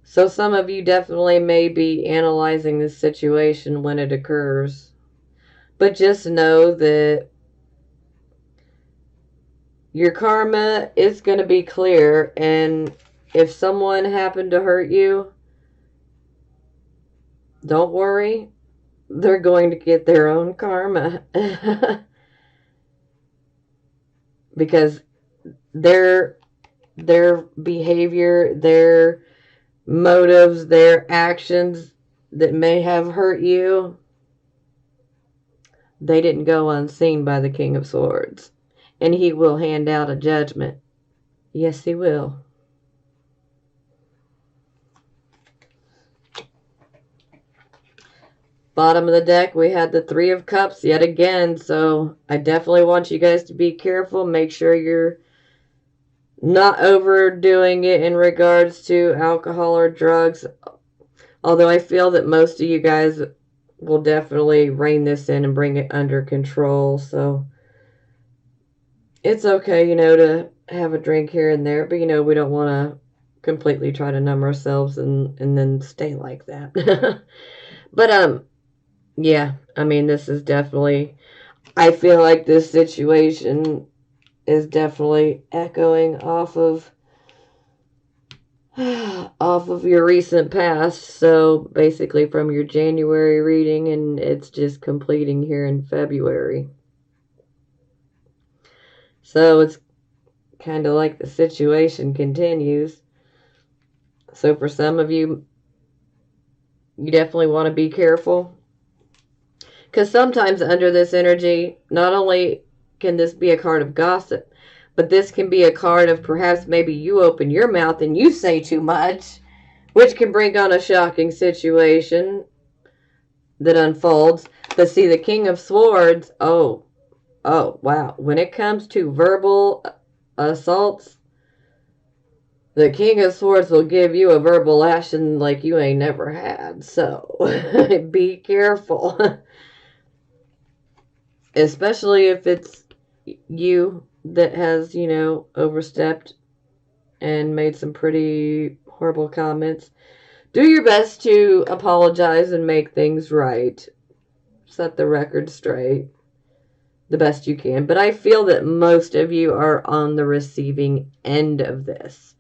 So some of you definitely may be analyzing this situation when it occurs. But just know that your karma is going to be clear. And if someone happened to hurt you, don't worry. They're going to get their own karma. Because their behavior, their motives, their actions that may have hurt you, they didn't go unseen by the King of Swords. And he will hand out a judgment. Yes, he will. Bottom of the deck, we had the Three of Cups yet again. So I definitely want you guys to be careful. Make sure you're not overdoing it in regards to alcohol or drugs. Although I feel that most of you guys will definitely rein this in and bring it under control. So it's okay, you know, to have a drink here and there. But, you know, we don't want to completely try to numb ourselves and then stay like that. But, yeah, I mean, this is definitely, I feel like this situation is definitely echoing off of your recent past. So basically from your January reading, and it's just completing here in February. So it's kind of like the situation continues. So for some of you, you definitely want to be careful. Because sometimes under this energy, not only can this be a card of gossip, but this can be a card of perhaps maybe you open your mouth and you say too much, which can bring on a shocking situation that unfolds. But see, the King of Swords, oh, wow. When it comes to verbal assaults, the King of Swords will give you a verbal lashing like you ain't never had. So be careful. especially if it's you that has, overstepped and made some pretty horrible comments. Do your best to apologize and make things right. Set the record straight the best you can. But I feel that most of you are on the receiving end of this.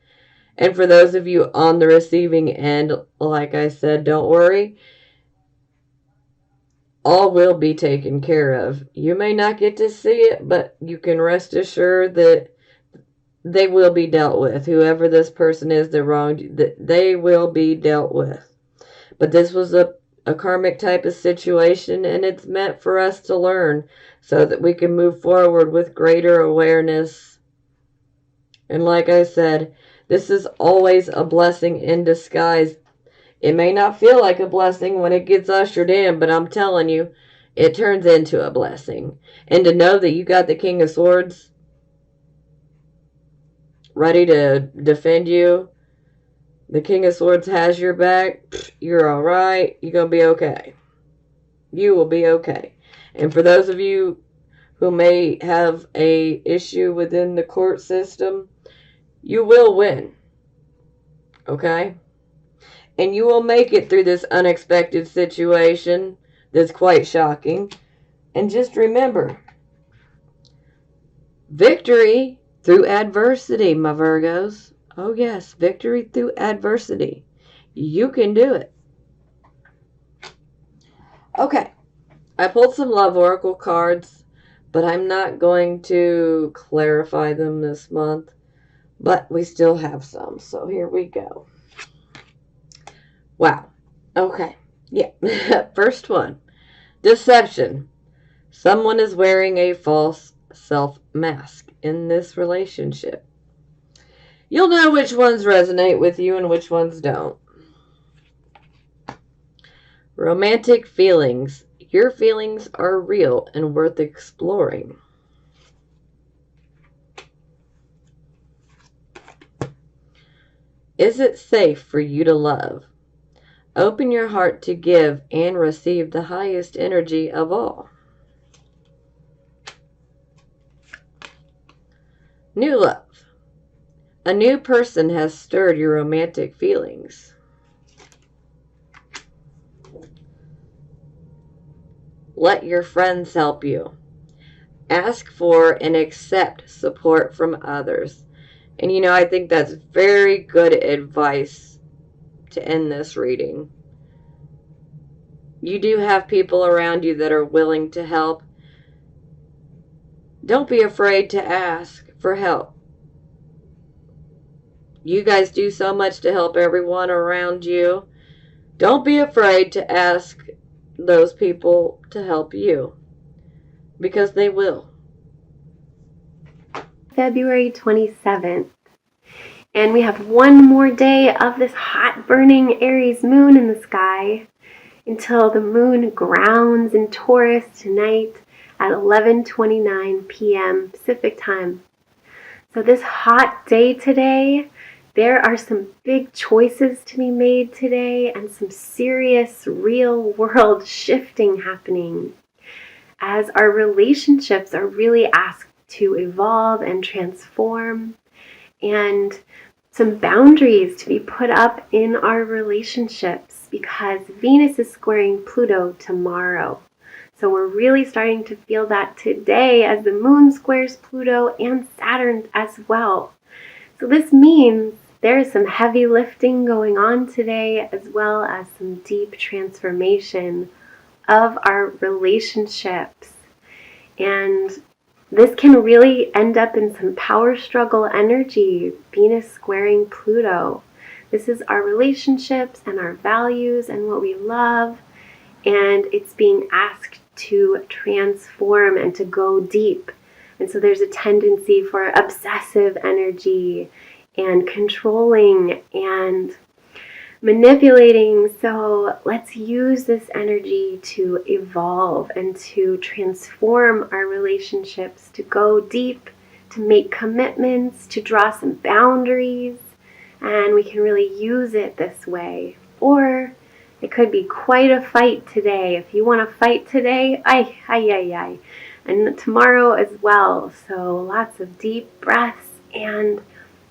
And for those of you on the receiving end, like I said, don't worry. All will be taken care of. You may not get to see it, but you can rest assured that they will be dealt with. Whoever this person is that wronged you, they will be dealt with. But this was a karmic type of situation, and it's meant for us to learn so that we can move forward with greater awareness. And like I said, this is always a blessing in disguise. It may not feel like a blessing when it gets ushered in, but I'm telling you, it turns into a blessing. And to know that you got the King of Swords ready to defend you, the King of Swords has your back, you're all right, you're going to be okay. You will be okay. And for those of you who may have a issue within the court system, you will win. Okay? And you will make it through this unexpected situation that's quite shocking. And just remember, victory through adversity, my Virgos. Oh yes, victory through adversity. You can do it. Okay, I pulled some love oracle cards, but I'm not going to clarify them this month. But we still have some, so here we go. Wow. Okay. Yeah. First one. Deception. Someone is wearing a false self-mask in this relationship. You'll know which ones resonate with you and which ones don't. Romantic feelings. Your feelings are real and worth exploring. Is it safe for you to love? Open your heart to give and receive the highest energy of all. New love. A new person has stirred your romantic feelings. Let your friends help you. Ask for and accept support from others. And I think that's very good advice to end this reading. You do have people around you that are willing to help. Don't be afraid to ask for help. You guys do so much to help everyone around you. Don't be afraid to ask those people to help you, because they will. February 27th. And we have one more day of this hot burning Aries moon in the sky until the moon grounds in Taurus tonight at 11:29 p.m. Pacific time. So this hot day today, there are some big choices to be made today and some serious real world shifting happening as our relationships are really asked to evolve and transform, and some boundaries to be put up in our relationships because Venus is squaring Pluto tomorrow. So we're really starting to feel that today as the moon squares Pluto and Saturn as well. So this means there is some heavy lifting going on today, as well as some deep transformation of our relationships. And this can really end up in some power struggle energy, Venus squaring Pluto. This is our relationships and our values and what we love, and it's being asked to transform and to go deep. And so there's a tendency for obsessive energy and controlling and manipulating. So let's use this energy to evolve and to transform our relationships, to go deep, to make commitments, to draw some boundaries, and we can really use it this way. Or it could be quite a fight today. If you want to fight today, and tomorrow as well. So lots of deep breaths, and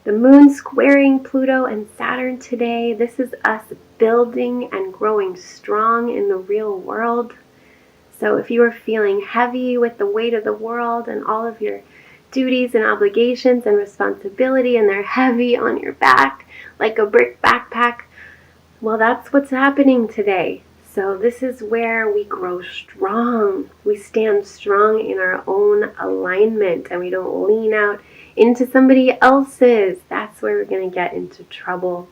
the moon squaring Pluto and Saturn today. This is us building and growing strong in the real world. So if you are feeling heavy with the weight of the world and all of your duties and obligations and responsibility, and they're heavy on your back like a brick backpack, well, that's what's happening today. So this is where we grow strong. We stand strong in our own alignment, and we don't lean out into somebody else's. That's where we're going to get into trouble.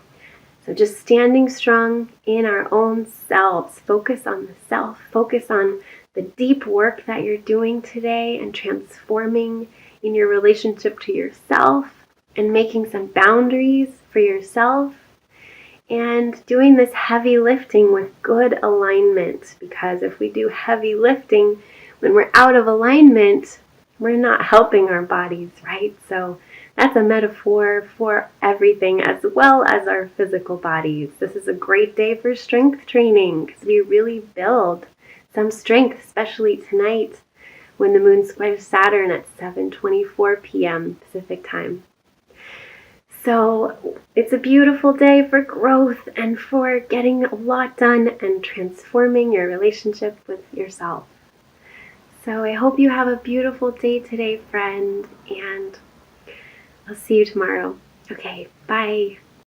So just standing strong in our own selves. Focus on the self. Focus on the deep work that you're doing today and transforming in your relationship to yourself and making some boundaries for yourself and doing this heavy lifting with good alignment. Because if we do heavy lifting when we're out of alignment, we're not helping our bodies, right? So that's a metaphor for everything as well as our physical bodies. This is a great day for strength training because we really build some strength, especially tonight when the moon squares Saturn at 7:24 p.m. Pacific time. So it's a beautiful day for growth and for getting a lot done and transforming your relationship with yourself. So I hope you have a beautiful day today, friend, and I'll see you tomorrow. Okay, bye.